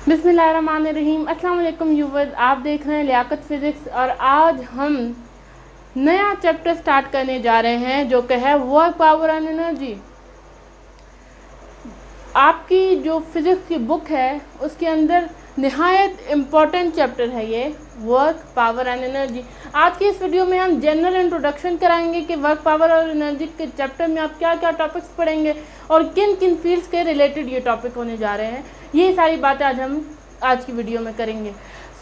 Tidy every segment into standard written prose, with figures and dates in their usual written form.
बिस्मिल्लाहिर्रहमानिर्रहीम। अस्सलाम वालेकुम व्यूअर्स, आप देख रहे हैं लियाकत फिज़िक्स और आज हम नया चैप्टर स्टार्ट करने जा रहे हैं जो कि है वर्क, पावर एंड एनर्जी। आपकी जो फिज़िक्स की बुक है उसके अंदर निहायत इम्पॉर्टेंट चैप्टर है ये वर्क, पावर एंड एनर्जी। आज की इस वीडियो में हम जनरल इंट्रोडक्शन कराएंगे कि वर्क, पावर और एनर्जी के चैप्टर में आप क्या क्या टॉपिक्स पढ़ेंगे और किन किन फील्ड्स के रिलेटेड ये टॉपिक होने जा रहे हैं। ये सारी बातें आज की वीडियो में करेंगे।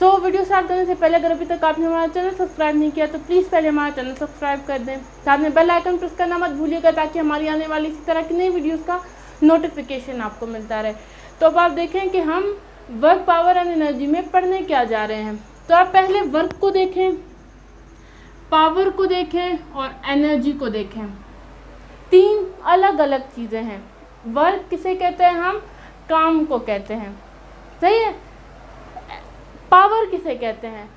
वीडियो स्टार्ट करने से पहले अगर अभी तक आपने हमारा चैनल सब्सक्राइब नहीं किया तो प्लीज़ पहले हमारा चैनल सब्सक्राइब कर दें, साथ में बेल आइकन प्रेस करना मत भूलिएगा ताकि हमारी आने वाली इसी तरह की नई वीडियोज़ का नोटिफिकेशन आपको मिलता रहे। तो अब आप देखें कि हम वर्क, पावर एंड एनर्जी में पढ़ने क्या जा रहे हैं। तो आप पहले वर्क को देखें, पावर को देखें और एनर्जी को देखें। तीन अलग अलग चीज़ें हैं। वर्क किसे कहते हैं? हम काम को कहते हैं, सही है। पावर किसे कहते हैं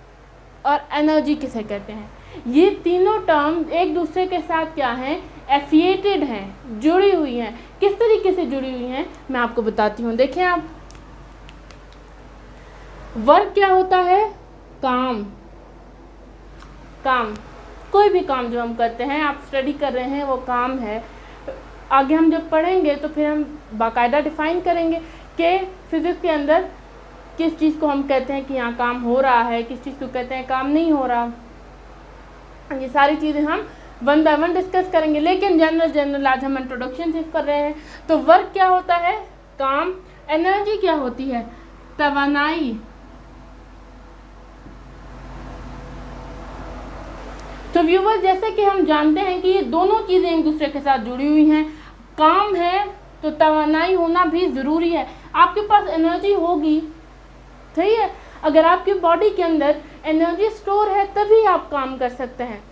और एनर्जी किसे कहते हैं? ये तीनों टर्म एक दूसरे के साथ क्या हैं? एफिलिएटेड हैं, जुड़ी हुई हैं। किस तरीके से जुड़ी हुई हैं मैं आपको बताती हूँ। देखें आप, वर्क क्या होता है? काम कोई भी काम जो हम करते हैं, आप स्टडी कर रहे हैं वो काम है। आगे हम जब पढ़ेंगे तो फिर हम बाकायदा डिफाइन करेंगे कि फिजिक्स के अंदर किस चीज़ को हम कहते हैं कि यहाँ काम हो रहा है, किस चीज़ को कहते हैं काम नहीं हो रहा। ये सारी चीज़ें हम वन बाय वन डिस्कस करेंगे, लेकिन जनरल आज हम इंट्रोडक्शन सिर्फ कर रहे हैं। तो वर्क क्या होता है? काम। एनर्जी क्या होती है? तवानाई। तो व्यूअर्स, जैसे कि हम जानते हैं कि ये दोनों चीज़ें एक दूसरे के साथ जुड़ी हुई हैं। काम है तो तवानाई होना भी ज़रूरी है। आपके पास एनर्जी होगी, सही है। अगर आपकी बॉडी के अंदर एनर्जी स्टोर है तभी आप काम कर सकते हैं।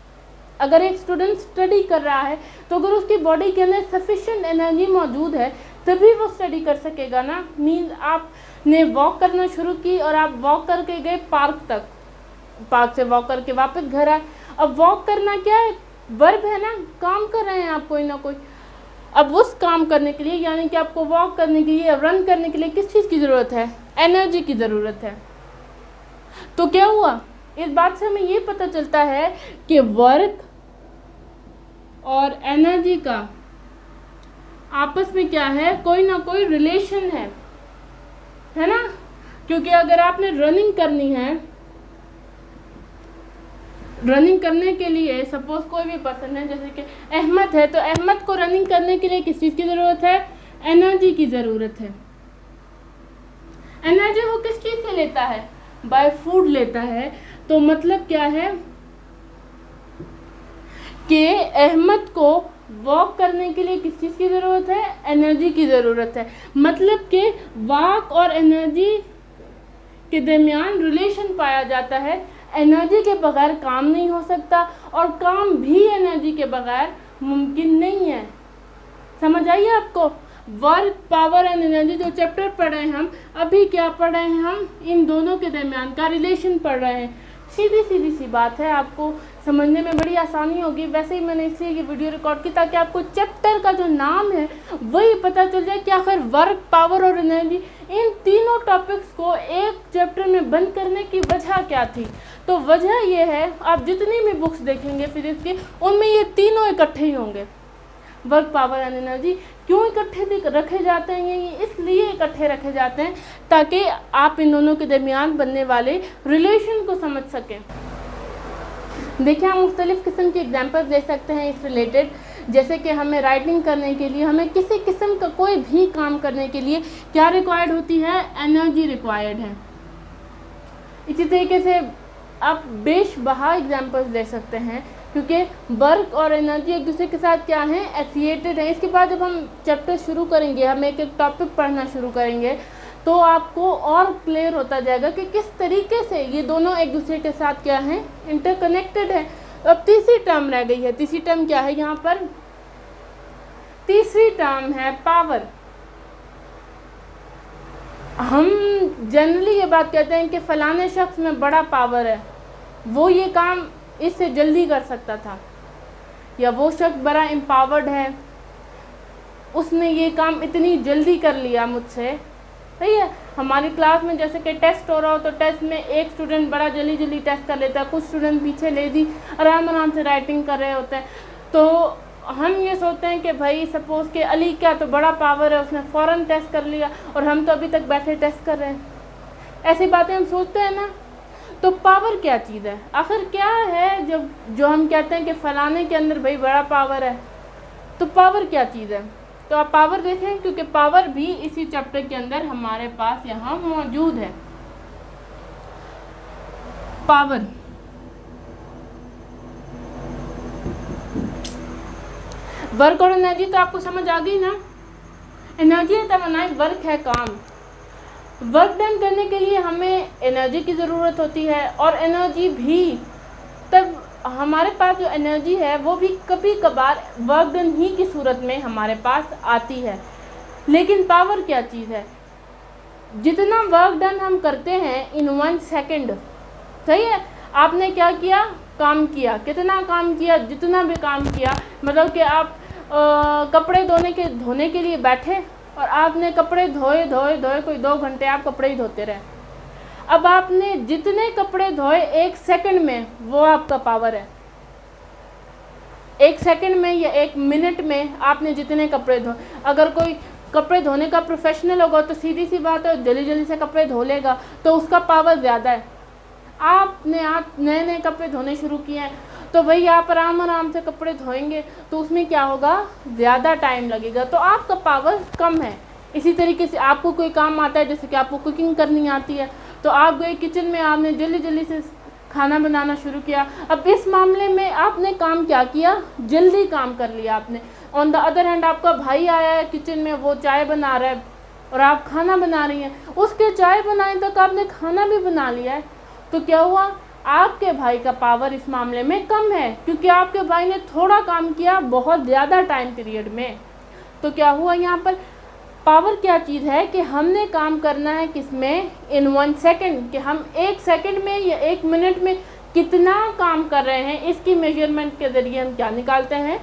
अगर एक स्टूडेंट स्टडी कर रहा है तो अगर उसकी बॉडी के अंदर सफिशिएंट एनर्जी मौजूद है तभी वो स्टडी कर सकेगा ना। मीन्स आपने वॉक करना शुरू की और आप वॉक करके गए पार्क तक, पार्क से वॉक करके वापस घर आए। अब वॉक करना क्या है? वर्ब है ना, काम कर रहे हैं आप कोई ना कोई। अब उस काम करने के लिए, यानी कि आपको वॉक करने के लिए, रन करने के लिए किस चीज़ की ज़रूरत है? एनर्जी की ज़रूरत है। तो क्या हुआ? इस बात से हमें ये पता चलता है कि वर्क और एनर्जी का आपस में क्या है? कोई ना कोई रिलेशन है ना। क्योंकि अगर आपने रनिंग करनी है, रनिंग करने के लिए सपोज कोई भी पर्सन है, जैसे कि अहमद है, तो अहमद को रनिंग करने के लिए किस चीज़ की ज़रूरत है? एनर्जी की ज़रूरत है। एनर्जी वो किस चीज़ से लेता है? बाय फूड लेता है। तो मतलब क्या है कि अहमद को वॉक करने के लिए किस चीज़ की ज़रूरत है? एनर्जी की ज़रूरत है। मतलब कि वॉक और एनर्जी के दरमियान रिलेशन पाया जाता है। एनर्जी के बगैर काम नहीं हो सकता और काम भी एनर्जी के बगैर मुमकिन नहीं है। समझ आइए आपको? वर्क, पावर एंड एनर्जी जो चैप्टर पढ़ रहे हैं हम अभी, क्या पढ़ रहे हैं हम? इन दोनों के दरमियान का रिलेशन पढ़ रहे हैं। सीधी सी बात है, आपको समझने में बड़ी आसानी होगी। वैसे ही मैंने इसलिए ये वीडियो रिकॉर्ड की ताकि आपको चैप्टर का जो नाम है वही पता चल जाए कि आखिर वर्क, पावर और एनर्जी, इन तीनों टॉपिक्स को एक चैप्टर में बंद करने की वजह क्या थी। तो वजह ये है, आप जितनी भी बुक्स देखेंगे फिजिक्स की, उनमें ये तीनों इकट्ठे ही होंगे। वर्क, पावर एंड एनर्जी क्यों इकट्ठे रखे जाते हैं? ये इसलिए इकट्ठे रखे जाते हैं ताकि आप इन दोनों के दरमियान बनने वाले रिलेशन को समझ सकें। देखिए, हम मुख्तलिफ़ किस्म की एग्जांपल्स ले सकते हैं इस रिलेटेड। जैसे कि हमें राइटिंग करने के लिए, हमें किसी किस्म का कोई भी काम करने के लिए क्या रिक्वायर्ड होती है? एनर्जी रिक्वायर्ड है। इसी तरीके से आप बेशबहा एग्जांपल्स ले सकते हैं, क्योंकि वर्क और एनर्जी एक दूसरे के साथ क्या हैं? एफिलिएटेड है। इसके बाद जब हम चैप्टर शुरू करेंगे, हम एक एक टॉपिक पढ़ना शुरू करेंगे, तो आपको और क्लियर होता जाएगा कि किस तरीके से ये दोनों एक दूसरे के साथ क्या हैं? इंटरकनेक्टेड है। अब तीसरी टर्म रह गई है। तीसरी टर्म क्या है यहाँ पर? तीसरी टर्म है पावर। हम जनरली ये बात कहते हैं कि फ़लाने शख्स में बड़ा पावर है, वो ये काम इससे जल्दी कर सकता था, या वो शख्स बड़ा एम्पावर्ड है, उसने ये काम इतनी जल्दी कर लिया मुझसे, सही है। हमारी क्लास में जैसे कि टेस्ट हो रहा हो तो टेस्ट में एक स्टूडेंट बड़ा जल्दी जल्दी टेस्ट कर लेता है, कुछ स्टूडेंट पीछे लेजी आराम आराम से राइटिंग कर रहे होते हैं। तो हम ये सोचते हैं कि भाई सपोज़ कि अली क्या तो बड़ा पावर है, उसने फ़ौरन टेस्ट कर लिया और हम तो अभी तक बैठे टेस्ट कर रहे हैं। ऐसी बातें हम सोचते हैं ना। तो पावर क्या चीज़ है, आखिर क्या है जब जो हम कहते हैं कि फ़लाने के अंदर भाई बड़ा पावर है, तो पावर क्या चीज़ है। तो आप पावर देखें, क्योंकि पावर भी इसी चैप्टर के अंदर हमारे पास यहाँ मौजूद है। पावर, वर्क और एनर्जी तो आपको समझ आ गई ना। एनर्जी तमन्ना वर्क है, काम। वर्क डन करने के लिए हमें एनर्जी की ज़रूरत होती है, और एनर्जी भी तब हमारे पास जो एनर्जी है वो भी कभी कभार वर्क डन ही की सूरत में हमारे पास आती है। लेकिन पावर क्या चीज़ है, जितना वर्क डन हम करते हैं इन 1 सेकेंड, सही है। आपने क्या किया, काम किया, कितना काम किया, जितना भी काम किया, मतलब कि आप कपड़े धोने के लिए बैठे और आपने कपड़े धोए कोई 2 घंटे आप कपड़े ही धोते रहे। अब आपने जितने कपड़े धोए 1 सेकंड में, वो आपका पावर है। 1 सेकंड में या 1 मिनट में आपने जितने कपड़े धोए, अगर कोई कपड़े धोने का प्रोफेशनल होगा तो सीधी सी बात है जल्दी जल्दी से कपड़े धो लेगा, तो उसका पावर ज़्यादा है। आपने नए नए कपड़े धोने शुरू किए हैं तो भाई आप आराम से कपड़े धोएंगे तो उसमें क्या होगा, ज़्यादा टाइम लगेगा, तो आपका पावर कम है। इसी तरीके से आपको कोई काम आता है, जैसे कि आपको कुकिंग करनी आती है, तो आप गए किचन में, आपने जल्दी जल्दी से खाना बनाना शुरू किया। अब इस मामले में आपने काम क्या किया, जल्दी काम कर लिया आपने। ऑन द अदर हैंड आपका भाई आया है किचन में, वो चाय बना रहा है और आप खाना बना रही हैं, उसके चाय बनाने तक आपने खाना भी बना लिया है। तो क्या हुआ, आपके भाई का पावर इस मामले में कम है, क्योंकि आपके भाई ने थोड़ा काम किया बहुत ज़्यादा टाइम पीरियड में। तो क्या हुआ यहाँ पर, पावर क्या चीज़ है कि हमने काम करना है किसमें, इन 1 सेकेंड, कि हम 1 सेकेंड में या 1 मिनट में कितना काम कर रहे हैं, इसकी मेजरमेंट के ज़रिए हम क्या निकालते हैं,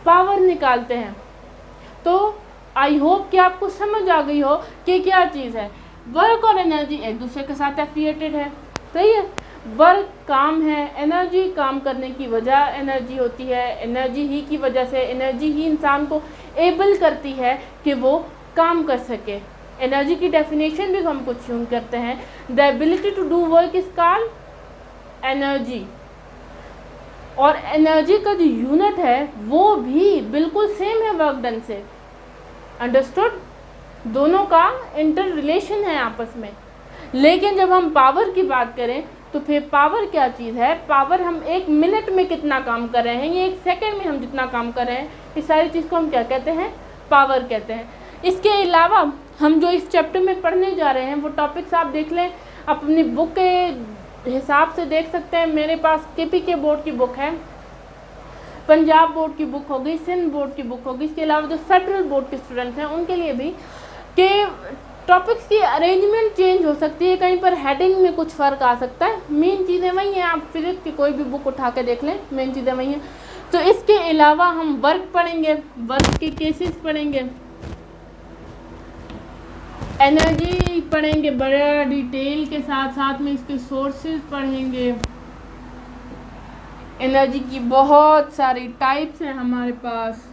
पावर निकालते हैं। तो आई होप कि आपको समझ आ गई हो कि क्या चीज़ है। वर्क और एनर्जी एक दूसरे के साथ एफिलिएटेड है, सही है। वर्क काम है, एनर्जी काम करने की वजह एनर्जी होती है, एनर्जी ही की वजह से, एनर्जी ही इंसान को एबल करती है कि वो काम कर सके। एनर्जी की डेफिनेशन भी हम कुछ यूँ करते हैं, the ability to do work is called energy. और एनर्जी का जो यूनिट है वो भी बिल्कुल सेम है वर्क डन से, अंडरस्टूड। दोनों का इंटर रिलेशन है आपस में। लेकिन जब हम पावर की बात करें तो फिर पावर क्या चीज़ है, पावर हम 1 मिनट में कितना काम कर रहे हैं, ये 1 सेकेंड में हम जितना काम कर रहे हैं, इस सारी चीज़ को हम क्या कहते हैं, पावर कहते हैं। इसके अलावा हम जो इस चैप्टर में पढ़ने जा रहे हैं वो टॉपिक्स आप देख लें, अपनी बुक के हिसाब से देख सकते हैं। मेरे पास KPK बोर्ड की बुक है, पंजाब बोर्ड की बुक होगी, सिंध बोर्ड की बुक होगी, इसके अलावा जो फेडरल बोर्ड के स्टूडेंट्स हैं उनके लिए भी, कि टॉपिक्स की अरेंजमेंट चेंज हो सकती है, कहीं पर हेडिंग में कुछ फ़र्क आ सकता है, मेन चीज़ें वही हैं। आप फिजिक्स की कोई भी बुक उठा के देख लें, मेन चीज़ें वही हैं। तो इसके अलावा हम वर्क पढ़ेंगे, वर्क के केसेस पढ़ेंगे, एनर्जी पढ़ेंगे बड़ा डिटेल के साथ, साथ में इसके सोर्सेज पढ़ेंगे। एनर्जी की बहुत सारी टाइप्स हैं हमारे पास,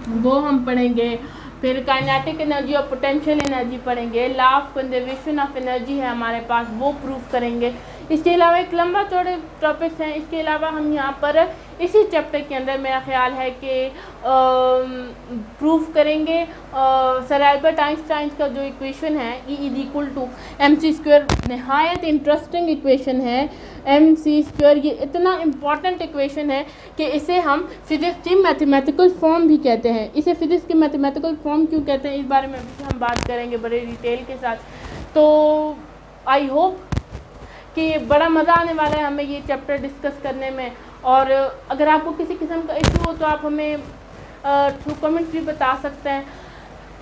वो हम पढ़ेंगे। फिर काइनेटिक एनर्जी और पोटेंशियल एनर्जी पढ़ेंगे। Law of conservation of energy है हमारे पास, वो प्रूफ करेंगे। इसके अलावा एक लंबा चौड़े टॉपिक्स हैं। इसके अलावा हम यहाँ पर इसी चैप्टर के अंदर मेरा ख्याल है कि प्रूफ करेंगे सर एल्बर्ट आइंस्टाइन का जो इक्वेशन है E=mc², नहायत इंटरेस्टिंग इक्वेशन है mc²। ये इतना इम्पॉर्टेंट इक्वेशन है कि इसे हम फिज़िक्स की मैथमेटिकल फॉर्म भी कहते हैं। इसे फिज़िक्स की मैथमेटिकल फॉर्म क्यों कहते हैं, इस बारे में भी हम बात करेंगे बड़े डिटेल के साथ। तो आई होप कि बड़ा मज़ा आने वाला है हमें ये चैप्टर डिस्कस करने में। और अगर आपको किसी किस्म का इशू हो तो आप हमें थ्रू कमेंट्स भी बता सकते हैं,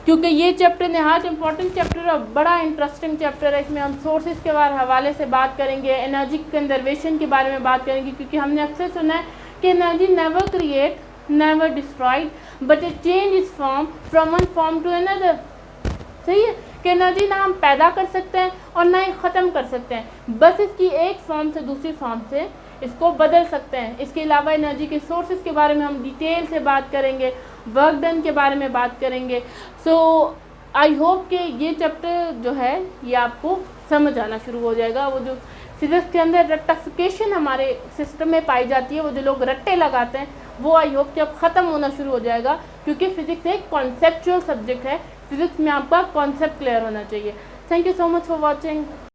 क्योंकि ये चैप्टर नहायत इंपॉर्टेंट चैप्टर और बड़ा इंटरेस्टिंग चैप्टर है। इसमें हम सोर्सेज के हवाले से बात करेंगे, एनर्जी कंजर्वेशन के बारे में बात करेंगे, क्योंकि हमने अक्सर सुना है कि energy never create never destroyed but it change its form from one form to another. सही है कि एनर्जी ना हम पैदा कर सकते हैं और ना ही ख़त्म कर सकते हैं, बस इसकी एक फॉर्म से दूसरी फॉर्म से इसको बदल सकते हैं। इसके अलावा एनर्जी के सोर्सेज के बारे में हम डिटेल से बात करेंगे, वर्क डन के बारे में बात करेंगे। सो आई होप कि ये चैप्टर जो है ये आपको समझ आना शुरू हो जाएगा। वो जो फिजिक्स के अंदर रेक्टिफिकेशन हमारे सिस्टम में पाई जाती है, वो जो लोग रट्टे लगाते हैं, वो आई होप कि अब ख़त्म होना शुरू हो जाएगा, क्योंकि फिजिक्स एक कॉन्सेप्चुअल सब्जेक्ट है। फिजिक्स में आपका कॉन्सेप्ट क्लियर होना चाहिए। Thank you so much for watching.